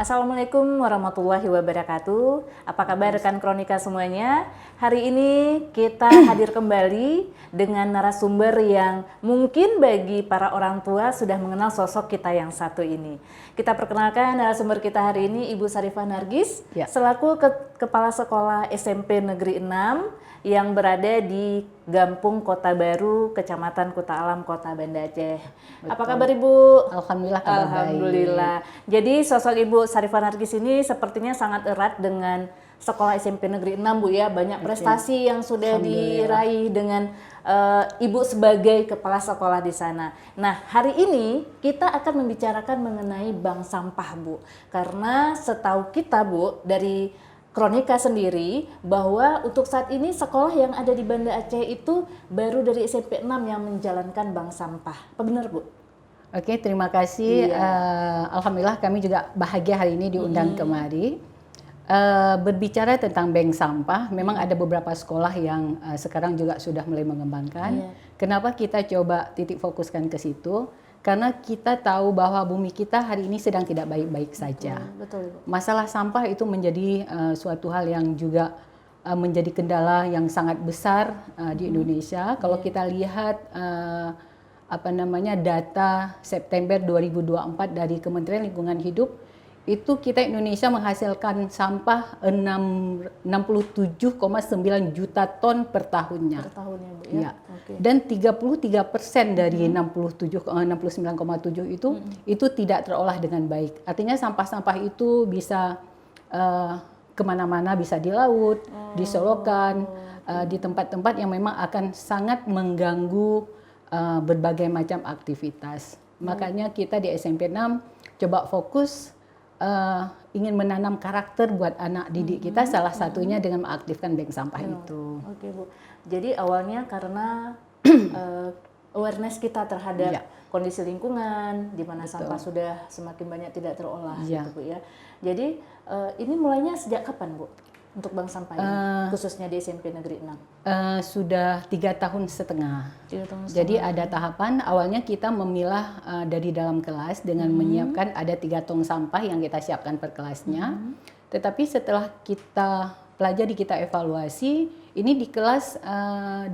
Assalamualaikum warahmatullahi wabarakatuh. Apa kabar rekan Kronika semuanya? Hari ini kita hadir kembali dengan narasumber yang mungkin bagi para orang tua sudah mengenal sosok kita yang satu ini. Kita perkenalkan narasumber kita hari ini Ibu Sarifah Nargis, selaku Kepala Sekolah SMP Negeri 6 yang berada di Gampung Kota Baru, Kecamatan Kuta Alam, Kota Banda Aceh. Betul. Apa kabar Ibu? Alhamdulillah kabar Alhamdulillah. baik. Jadi sosok Ibu Sarifah Nargis ini sepertinya sangat erat dengan Sekolah SMP Negeri 6 Bu ya. Banyak prestasi yang sudah diraih dengan Ibu sebagai kepala sekolah di sana. Nah, hari ini kita akan membicarakan mengenai bank sampah Bu. Karena setahu kita Bu, dari Kronika sendiri bahwa untuk saat ini sekolah yang ada di Banda Aceh itu baru dari SMP 6 yang menjalankan bank sampah. Apa benar Bu? Oke, terima kasih. Alhamdulillah kami juga bahagia hari ini diundang kemari. Berbicara tentang bank sampah, memang ada beberapa sekolah yang sekarang juga sudah mulai mengembangkan. Kenapa kita coba titik fokuskan ke situ? Karena kita tahu bahwa bumi kita hari ini sedang tidak baik-baik saja. Betul. Masalah sampah itu menjadi suatu hal yang juga menjadi kendala yang sangat besar di Indonesia. Kalau kita lihat data September 2024 dari Kementerian Lingkungan Hidup, itu kita Indonesia menghasilkan sampah 67,9 juta ton per tahunnya. Per tahunnya Bu ya. Dan 33% dari 69,7 itu tidak terolah dengan baik. Artinya sampah-sampah itu bisa kemana-mana, bisa di laut, di solokan, di tempat-tempat yang memang akan sangat mengganggu berbagai macam aktivitas. Makanya kita di SMP 6 coba fokus ingin menanam karakter buat anak didik kita, salah satunya dengan mengaktifkan bank sampah itu. Oke Bu. Jadi awalnya karena awareness kita terhadap kondisi lingkungan, di mana sampah sudah semakin banyak tidak terolah, gitu Bu ya. Jadi ini mulainya sejak kapan Bu? Untuk bank sampah ini, khususnya di SMP Negeri 6? Sudah 3,5 tahun. Jadi ada tahapan, awalnya kita memilah dari dalam kelas dengan menyiapkan ada 3 tong sampah yang kita siapkan per kelasnya. Tetapi setelah kita pelajari, kita evaluasi, ini di kelas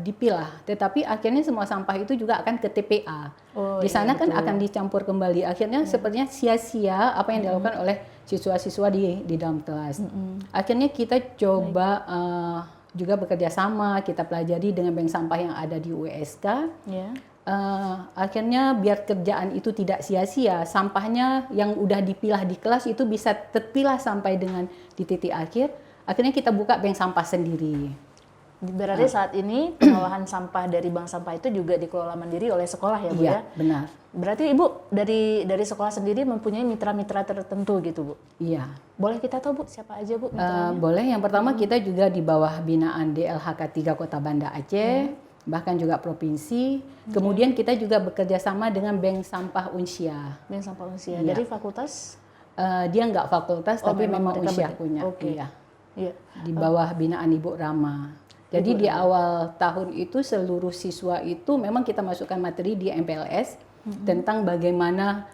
dipilah. Tetapi akhirnya semua sampah itu juga akan ke TPA. Di sana kan akan dicampur kembali. Akhirnya sepertinya sia-sia apa yang dilakukan oleh siswa-siswa di dalam kelas. Akhirnya kita coba juga bekerja sama, kita pelajari dengan bank sampah yang ada di USK. Akhirnya biar kerjaan itu tidak sia-sia, sampahnya yang udah dipilah di kelas itu bisa terpilah sampai dengan di titik akhir. Akhirnya kita buka bank sampah sendiri. Berarti saat ini pengolahan sampah dari bank sampah itu juga dikelola mandiri oleh sekolah ya Bu ya? Benar. Berarti Ibu dari sekolah sendiri mempunyai mitra-mitra tertentu gitu Bu? Iya. Boleh kita tahu Bu siapa aja Bu mitranya? Boleh. Yang pertama kita juga di bawah binaan DLHK 3 Kota Banda Aceh, bahkan juga provinsi. Kemudian kita juga bekerja sama dengan bank sampah Unsia. Bank sampah Unsia dari fakultas? Dia nggak fakultas tapi memang Unsia punya. Di bawah binaan Ibu Rama. Jadi di awal tahun itu seluruh siswa itu memang kita masukkan materi di MPLS tentang bagaimana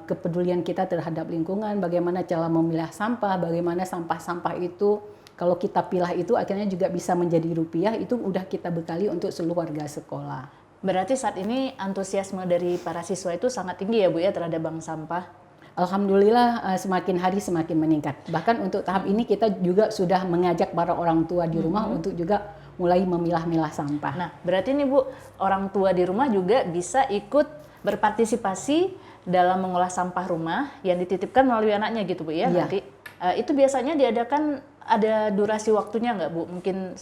kepedulian kita terhadap lingkungan, bagaimana cara memilah sampah, bagaimana sampah-sampah itu kalau kita pilah itu akhirnya juga bisa menjadi rupiah, itu udah kita bekali untuk seluruh warga sekolah. Berarti saat ini antusiasme dari para siswa itu sangat tinggi ya Bu ya terhadap bank sampah? Alhamdulillah semakin hari semakin meningkat. Bahkan untuk tahap ini kita juga sudah mengajak para orang tua di rumah untuk juga mulai memilah-milah sampah. Nah, berarti nih Bu, orang tua di rumah juga bisa ikut berpartisipasi dalam mengolah sampah rumah yang dititipkan melalui anaknya gitu Bu ya? Nanti itu biasanya diadakan ada durasi waktunya nggak Bu? Mungkin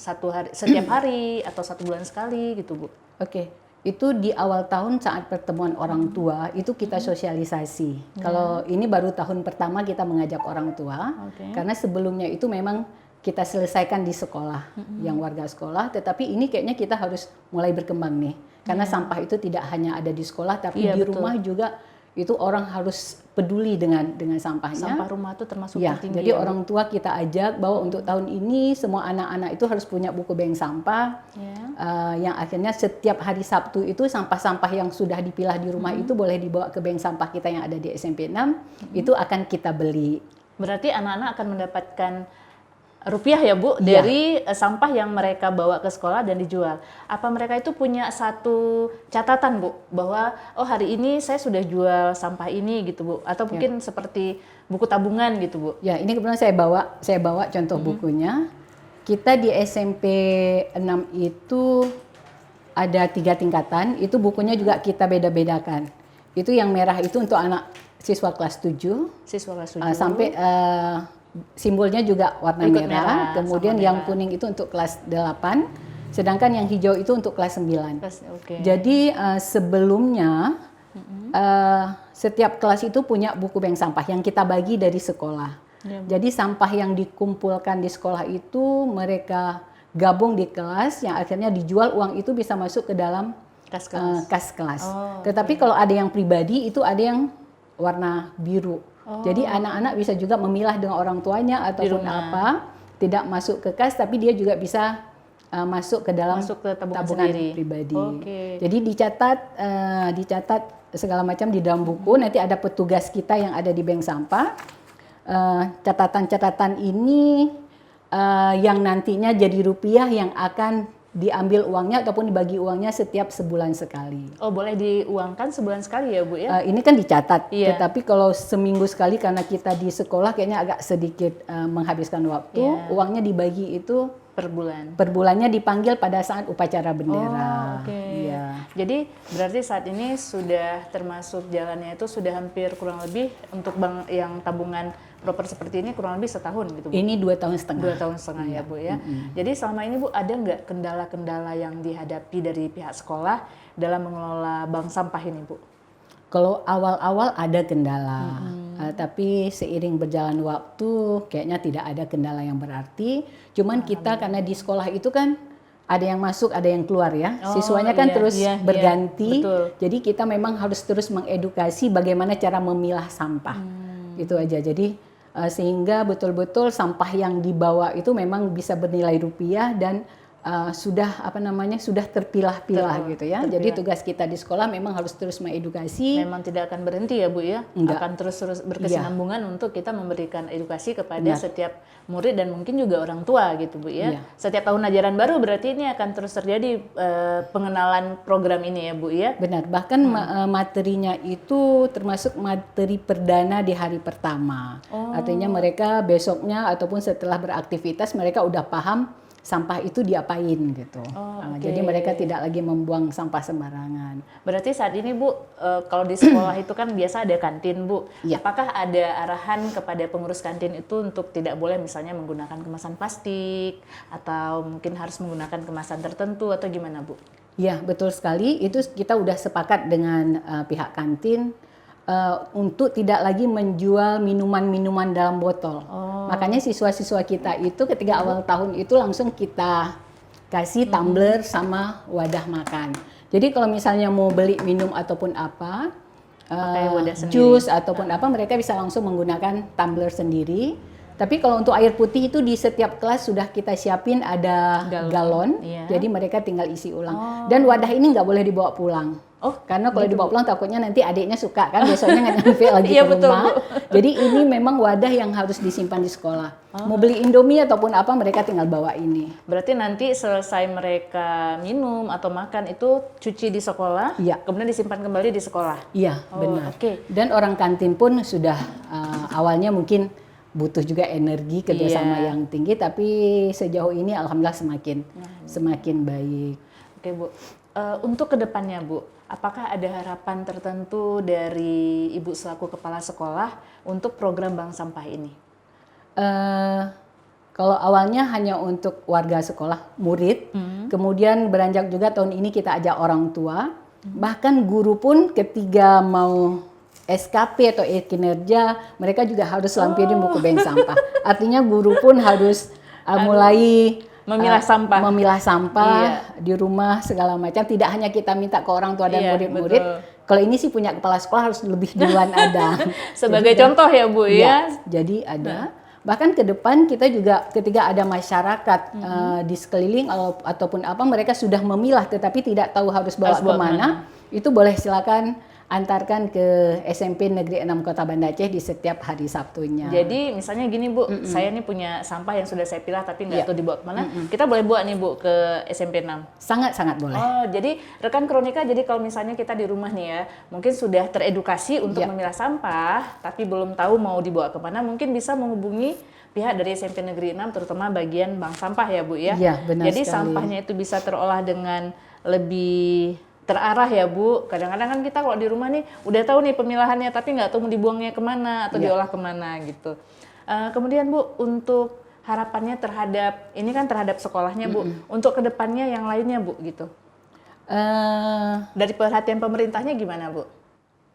setiap hari atau 1 bulan sekali gitu Bu? Oke. Itu di awal tahun saat pertemuan orang tua itu kita sosialisasi. Kalau ini baru tahun pertama kita mengajak orang tua, karena sebelumnya itu memang kita selesaikan di sekolah, yang warga sekolah. Tetapi ini kayaknya kita harus mulai berkembang nih, karena sampah itu tidak hanya ada di sekolah, tapi di rumah juga itu orang harus peduli dengan sampahnya. Sampah rumah itu termasuk penting. Jadi orang tua kita ajak bahwa untuk tahun ini semua anak-anak itu harus punya buku bank sampah. Yang akhirnya setiap hari Sabtu itu sampah-sampah yang sudah dipilah di rumah itu boleh dibawa ke bank sampah kita yang ada di SMP 6. Itu akan kita beli. Berarti anak-anak akan mendapatkan rupiah ya Bu Iya. dari sampah yang mereka bawa ke sekolah dan dijual. Apa mereka itu punya satu catatan Bu bahwa oh hari ini saya sudah jual sampah ini gitu Bu, atau mungkin seperti buku tabungan gitu Bu? Ya, ini kebetulan saya bawa contoh bukunya. Kita di SMP 6 itu ada 3 tingkatan, itu bukunya juga kita beda-bedakan. Itu yang merah itu untuk anak siswa kelas 7, Siswa kelas 7. sampai simbolnya juga warna Ikut merah, merah, kemudian sama yang merah. kuning itu untuk kelas 8, sedangkan yang hijau itu untuk kelas 9. Oke. Jadi sebelumnya setiap kelas itu punya buku bank sampah yang kita bagi dari sekolah. Jadi sampah yang dikumpulkan di sekolah itu mereka gabung di kelas yang akhirnya dijual, uang itu bisa masuk ke dalam Kas kelas. kas kelas. Oh, Tetapi kalau ada yang pribadi itu ada yang warna biru. Jadi anak-anak bisa juga memilah dengan orang tuanya ataupun rumah. apa, tidak masuk ke kas tapi dia juga bisa masuk ke dalam Masuk ke tabungan tabungan sendiri. pribadi. Oke. Jadi dicatat segala macam di dalam buku. Nanti ada petugas kita yang ada di bank sampah. Catatan-catatan ini yang nantinya jadi rupiah yang akan diambil uangnya ataupun dibagi uangnya setiap sebulan sekali. Oh boleh diuangkan sebulan sekali ya Bu ya? Ini kan dicatat, Iya. tetapi kalau seminggu sekali karena kita di sekolah kayaknya agak sedikit menghabiskan waktu. Iya. Uangnya dibagi itu Per bulan. per bulannya dipanggil pada saat upacara bendera. Oke. Iya. Jadi berarti saat ini sudah termasuk jalannya itu sudah hampir kurang lebih untuk bank yang tabungan proper seperti ini kurang lebih setahun gitu Bu? Ini 2 tahun setengah. 2 tahun setengah ya Bu ya. Jadi selama ini Bu ada nggak kendala-kendala yang dihadapi dari pihak sekolah dalam mengelola bank sampah ini Bu? Kalau awal-awal ada kendala, tapi seiring berjalan waktu kayaknya tidak ada kendala yang berarti. Cuman kita karena di sekolah itu kan ada yang masuk, ada yang keluar ya. Oh, Siswanya kan iya, terus iya, berganti. betul. Jadi kita memang harus terus mengedukasi bagaimana cara memilah sampah. Itu aja. Jadi sehingga betul-betul sampah yang dibawa itu memang bisa bernilai rupiah dan sudah sudah terpilah-pilah gitu ya. Jadi tugas kita di sekolah memang harus terus mengedukasi. Memang tidak akan berhenti ya Bu ya? Enggak. Akan terus berkesinambungan untuk kita memberikan edukasi kepada setiap murid dan mungkin juga orang tua gitu Bu ya. Iya. Setiap tahun ajaran baru berarti ini akan terus terjadi pengenalan program ini ya Bu ya? Benar, bahkan materinya itu termasuk materi perdana di hari pertama. Artinya mereka besoknya ataupun setelah beraktivitas mereka udah paham sampah itu diapain gitu. Jadi mereka tidak lagi membuang sampah sembarangan. Berarti saat ini Bu, kalau di sekolah itu kan biasa ada kantin Bu. Iya. Apakah ada arahan kepada pengurus kantin itu untuk tidak boleh misalnya menggunakan kemasan plastik atau mungkin harus menggunakan kemasan tertentu atau gimana Bu? Ya, betul sekali. Itu kita udah sepakat dengan pihak kantin untuk tidak lagi menjual minuman-minuman dalam botol. Makanya siswa-siswa kita itu ketika awal tahun itu langsung kita kasih tumbler sama wadah makan. Jadi kalau misalnya mau beli minum ataupun apa, Pakai wadah sendiri. jus ataupun apa, mereka bisa langsung menggunakan tumbler sendiri. Tapi kalau untuk air putih itu di setiap kelas sudah kita siapin ada galon, Iya. jadi mereka tinggal isi ulang. Dan wadah ini nggak boleh dibawa pulang. Karena kalau dibawa pulang takutnya nanti adiknya suka kan besoknya nggak nyampe lagi Iya, ke betul, rumah. Bu. Jadi ini memang wadah yang harus disimpan di sekolah. Mau beli Indomie ataupun apa mereka tinggal bawa ini. Berarti nanti selesai mereka minum atau makan itu cuci di sekolah, Iya. kemudian disimpan kembali di sekolah. Iya, Oh, benar. oke. Dan orang kantin pun sudah awalnya mungkin butuh juga energi kerjasama yang tinggi, tapi sejauh ini alhamdulillah semakin baik. Oke Bu, untuk kedepannya Bu, apakah ada harapan tertentu dari Ibu selaku kepala sekolah untuk program bank sampah ini? Kalau awalnya hanya untuk warga sekolah, murid, kemudian beranjak juga tahun ini kita ajak orang tua, bahkan guru pun ketika mau SKP atau kinerja, mereka juga harus lampirin buku bank sampah. Artinya guru pun harus mulai Memilah sampah. memilah sampah di rumah segala macam. Tidak hanya kita minta ke orang tua dan Iya, murid-murid. betul. Kalau ini sih punya kepala sekolah harus lebih duluan ada. Sebagai contoh ya Bu ya. Jadi ada. Bahkan ke depan kita juga ketika ada masyarakat di sekeliling ataupun apa mereka sudah memilah tetapi tidak tahu harus bawa Harus bawa kemana, itu boleh silakan antarkan ke SMP Negeri 6 Kota Banda Aceh di setiap hari Sabtunya. Jadi misalnya gini Bu, saya nih punya sampah yang sudah saya pilah tapi nggak Iya. tahu dibawa kemana, kita boleh bawa nih Bu ke SMP 6? Sangat-sangat boleh. Oh, jadi rekan Kronika, jadi kalau misalnya kita di rumah nih ya, mungkin sudah teredukasi untuk Iya. memilah sampah, tapi belum tahu mau dibawa kemana, mungkin bisa menghubungi pihak dari SMP Negeri 6, terutama bagian bank sampah ya Bu ya. Iya, benar Jadi sekali. sampahnya itu bisa terolah dengan lebih terarah ya Bu. Kadang-kadang kan kita kalau di rumah nih udah tahu nih pemilahannya, tapi nggak tahu mau dibuangnya kemana atau Iya. diolah kemana gitu. Kemudian Bu, untuk harapannya terhadap, ini kan terhadap sekolahnya Bu, untuk kedepannya yang lainnya Bu gitu. Dari perhatian pemerintahnya gimana Bu?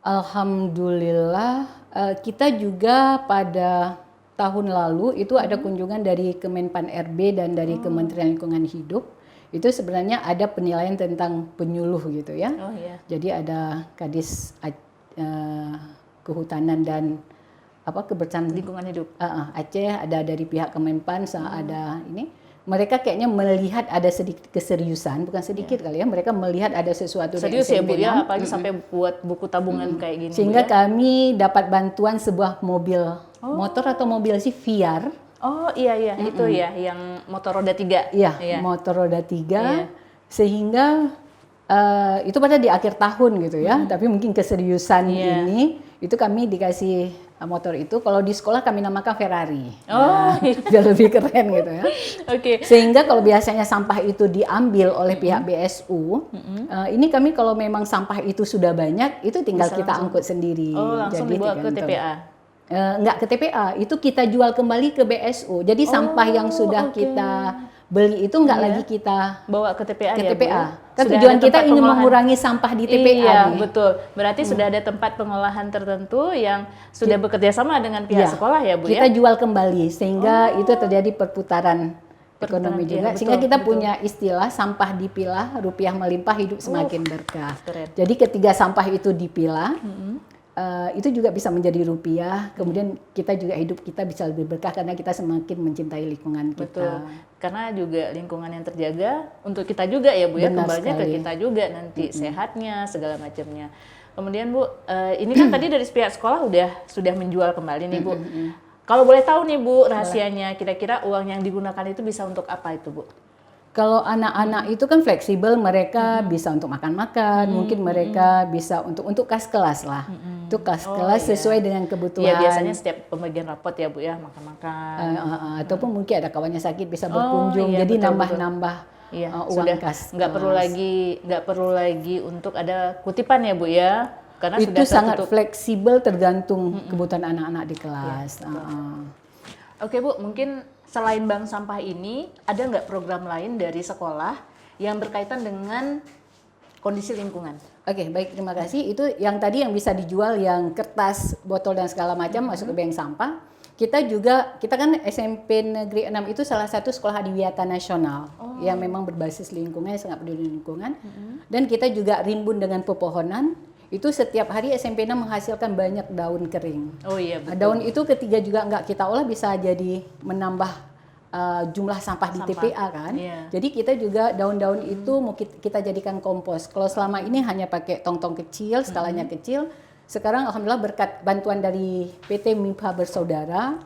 Alhamdulillah kita juga pada tahun lalu itu ada kunjungan dari Kemenpan RB dan dari Kementerian Lingkungan Hidup. Itu sebenarnya ada penilaian tentang penyuluh gitu ya. Oh iya. Jadi ada Kadis Kehutanan dan Kebersihan Lingkungan hidup. Aceh, ada dari pihak Kemenpan, ada ini. Mereka kayaknya melihat ada sedikit keseriusan, bukan sedikit kali ya. Mereka melihat ada sesuatu Serius ya Bu SMP ya, 6. apalagi sampai buat buku tabungan kayak gini. Sehingga Bu, ya? kami dapat bantuan sebuah mobil motor atau mobil sih VR. Oh iya itu ya, yang motor roda 3. Iya, motor roda 3. Iya. Sehingga itu pada di akhir tahun gitu ya. Tapi mungkin keseriusan ini itu kami dikasih motor itu. Kalau di sekolah kami namakan Ferrari. Oh, biar lebih keren gitu ya. Oke. Sehingga kalau biasanya sampah itu diambil oleh pihak BSU, ini kami kalau memang sampah itu sudah banyak, itu tinggal Bisa kita langsung. angkut sendiri. Oh, langsung dibawa ke tergantung. TPA. Enggak ke TPA, itu kita jual kembali ke BSU. Jadi sampah yang sudah kita beli itu enggak lagi kita Bawa ke TPA ke ya, Bu? TPA. Kan Sudah tujuan ada kita tempat ingin pengolahan. mengurangi sampah di TPA Iya, nih. betul. Berarti sudah ada tempat pengolahan tertentu yang sudah bekerja sama dengan pihak Iya. sekolah ya, Bu Kita ya? jual kembali sehingga itu terjadi perputaran ekonomi iya, juga. betul, Sehingga kita betul. punya istilah sampah dipilah, rupiah melimpah, hidup semakin berkah. Keren. Jadi ketika sampah itu dipilah, itu juga bisa menjadi rupiah. Kemudian kita juga hidup kita bisa lebih berkah karena kita semakin mencintai lingkungan kita. Betul. Karena juga lingkungan yang terjaga untuk kita juga ya Bu ya, Benar kembalinya ke sekali. kita juga nanti sehatnya segala macamnya. Kemudian Bu, ini kan tadi dari pihak sekolah sudah menjual kembali nih Bu. Kalau boleh tahu nih Bu rahasianya, kira-kira uang yang digunakan itu bisa untuk apa itu Bu? Kalau anak-anak itu kan fleksibel, mereka bisa untuk makan-makan, mungkin mereka bisa untuk kas kelas lah. Untuk kas kelas sesuai dengan kebutuhan. Iya biasanya setiap pembagian rapot ya Bu ya, makan-makan. Ataupun mungkin ada kawannya sakit bisa berkunjung, iya, jadi betul, nambah-nambah Iya, uang sudah kas. nggak perlu lagi untuk ada kutipan ya Bu ya, karena Itu sudah sangat tertutup. fleksibel tergantung kebutuhan anak-anak di kelas. Oke Bu, mungkin selain bank sampah ini ada nggak program lain dari sekolah yang berkaitan dengan kondisi lingkungan? Oke, baik, terima kasih. Itu yang tadi yang bisa dijual yang kertas, botol dan segala macam masuk ke bank sampah. Kita kan SMP Negeri 6 itu salah satu sekolah adiwiyata nasional yang memang berbasis lingkungan, sangat peduli lingkungan. Dan kita juga rimbun dengan pepohonan. Itu setiap hari SMP 6 menghasilkan banyak daun kering. Oh iya betul. Daun itu ketiga juga nggak kita olah bisa jadi menambah jumlah sampah di TPA kan. Iya. Jadi kita juga daun-daun itu mau kita jadikan kompos. Kalau selama ini hanya pakai tong-tong kecil, skalanya kecil. Sekarang alhamdulillah berkat bantuan dari PT MIPA Bersaudara,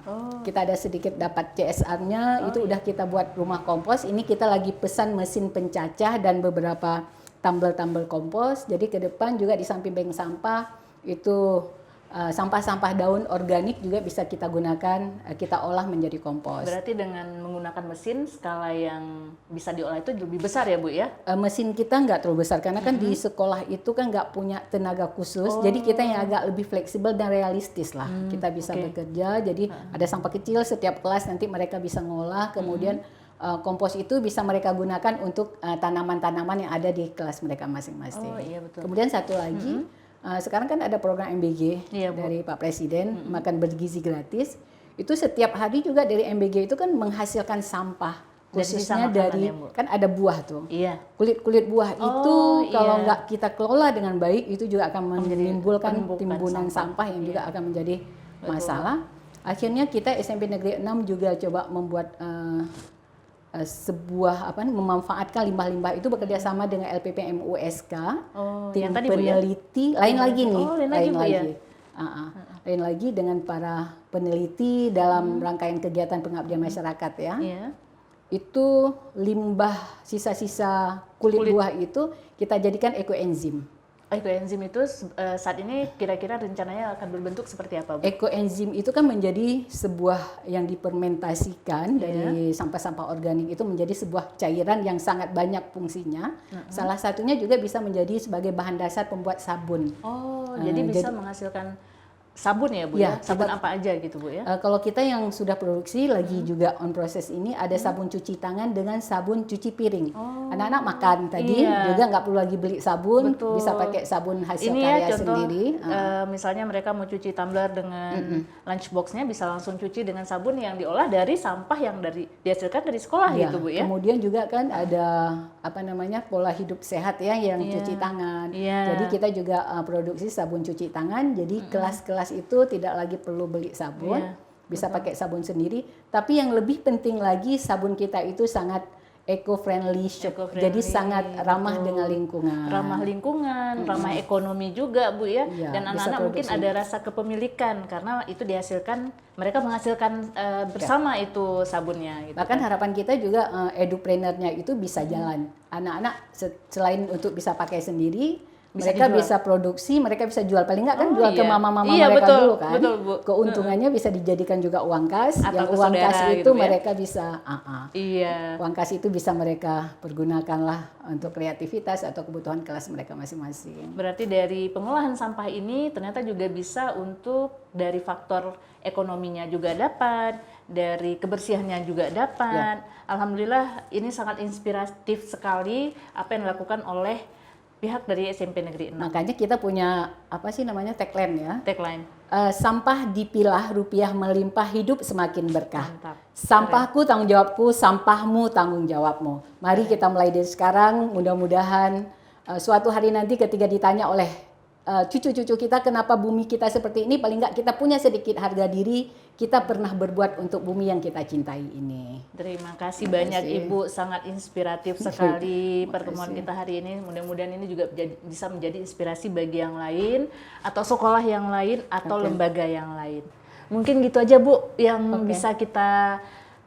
kita ada sedikit dapat CSR-nya, itu udah kita buat rumah kompos. Ini kita lagi pesan mesin pencacah dan beberapa tumbler kompos. Jadi ke depan juga di samping bank sampah itu sampah-sampah daun organik juga bisa kita gunakan, kita olah menjadi kompos. Berarti dengan menggunakan mesin skala yang bisa diolah itu lebih besar ya Bu ya? Mesin kita nggak terlalu besar karena kan di sekolah itu kan nggak punya tenaga khusus, jadi kita yang agak lebih fleksibel dan realistis lah. Kita bisa bekerja, jadi ada sampah kecil setiap kelas nanti mereka bisa ngolah, kemudian kompos itu bisa mereka gunakan untuk tanaman-tanaman yang ada di kelas mereka masing-masing. Oh iya betul. Kemudian satu lagi, sekarang kan ada program MBG Iya, Bu. dari Pak Presiden, makan bergizi gratis. Itu setiap hari juga dari MBG itu kan menghasilkan sampah, Dari sisa khususnya makanan dari ya, Bu? kan ada buah tuh. Iya. Kulit-kulit buah itu kalau iya. nggak kita kelola dengan baik itu juga akan menimbulkan penumpukan timbunan sampah yang juga akan menjadi masalah. Akhirnya kita SMP Negeri 6 juga coba membuat sebuah memanfaatkan limbah-limbah itu bekerja sama dengan LPPM USK, tim yang tadi, Bu, ya? peneliti, lain lagi nih, lain lagi, Bu, lain lagi dengan para peneliti dalam rangkaian kegiatan pengabdian masyarakat ya. Itu limbah sisa-sisa kulit buah itu kita jadikan ekoenzim. Ekoenzim itu saat ini kira-kira rencananya akan berbentuk seperti apa, Bu? Ekoenzim itu kan menjadi sebuah yang difermentasikan dari sampah-sampah organik itu menjadi sebuah cairan yang sangat banyak fungsinya. Salah satunya juga bisa menjadi sebagai bahan dasar pembuat sabun. Jadi bisa menghasilkan sabun ya, Bu ya? Sabun apa aja gitu, Bu ya? Kalau kita yang sudah produksi lagi juga on proses ini ada sabun cuci tangan dengan sabun cuci piring. Anak-anak makan tadi juga nggak perlu lagi beli sabun, bisa pakai sabun hasil ini karya ya, contoh, sendiri. Misalnya mereka mau cuci tumbler dengan lunchbox-nya bisa langsung cuci dengan sabun yang diolah dari sampah yang dihasilkan dari sekolah gitu, Bu ya? Kemudian juga kan ada pola hidup sehat ya yang cuci tangan. Jadi kita juga produksi sabun cuci tangan. Jadi kelas-kelas itu tidak lagi perlu beli sabun, bisa pakai sabun sendiri. Tapi yang lebih penting lagi sabun kita itu sangat eco-friendly, jadi sangat ramah dengan lingkungan. Ramah lingkungan, ramah ekonomi juga, Bu ya. Dan anak-anak mungkin ada rasa kepemilikan karena itu mereka menghasilkan bersama itu sabunnya. Gitu Bahkan harapan kita juga edupreneur-nya itu bisa jalan. Anak-anak selain untuk bisa pakai sendiri, mereka bisa produksi, mereka bisa jual. Paling nggak kan jual ke mama-mama mereka dulu kan. Betul, Bu. Keuntungannya bisa dijadikan juga uang kas. Atau yang uang kas itu gitu, mereka bisa, uang kas itu bisa mereka pergunakanlah untuk kreativitas atau kebutuhan kelas mereka masing-masing. Berarti dari pengolahan sampah ini ternyata juga bisa untuk dari faktor ekonominya juga dapat, dari kebersihannya juga dapat. Alhamdulillah ini sangat inspiratif sekali apa yang dilakukan oleh pihak dari SMP Negeri 6. Makanya kita punya tagline ya. Tagline. Sampah dipilah, rupiah melimpah, hidup semakin berkah. Mantap. Sampahku tanggung jawabku, sampahmu tanggung jawabmu. Mari kita mulai dari sekarang. Mudah-mudahan suatu hari nanti ketika ditanya oleh cucu-cucu kita kenapa bumi kita seperti ini, paling nggak kita punya sedikit harga diri, kita pernah berbuat untuk bumi yang kita cintai ini. Terima kasih banyak Ibu, sangat inspiratif sekali pertemuan kita hari ini. Mudah-mudahan ini juga bisa menjadi inspirasi bagi yang lain, atau sekolah yang lain, atau lembaga yang lain. Mungkin gitu aja Bu yang bisa kita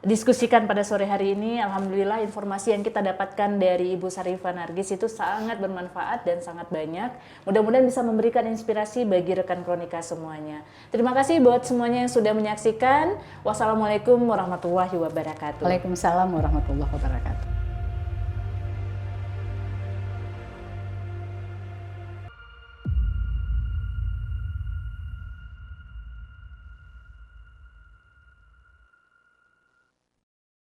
diskusikan pada sore hari ini. Alhamdulillah informasi yang kita dapatkan dari Ibu Sarifah Nargis itu sangat bermanfaat dan sangat banyak. Mudah-mudahan bisa memberikan inspirasi bagi rekan Kronika semuanya. Terima kasih buat semuanya yang sudah menyaksikan. Wassalamualaikum warahmatullahi wabarakatuh. Waalaikumsalam warahmatullahi wabarakatuh.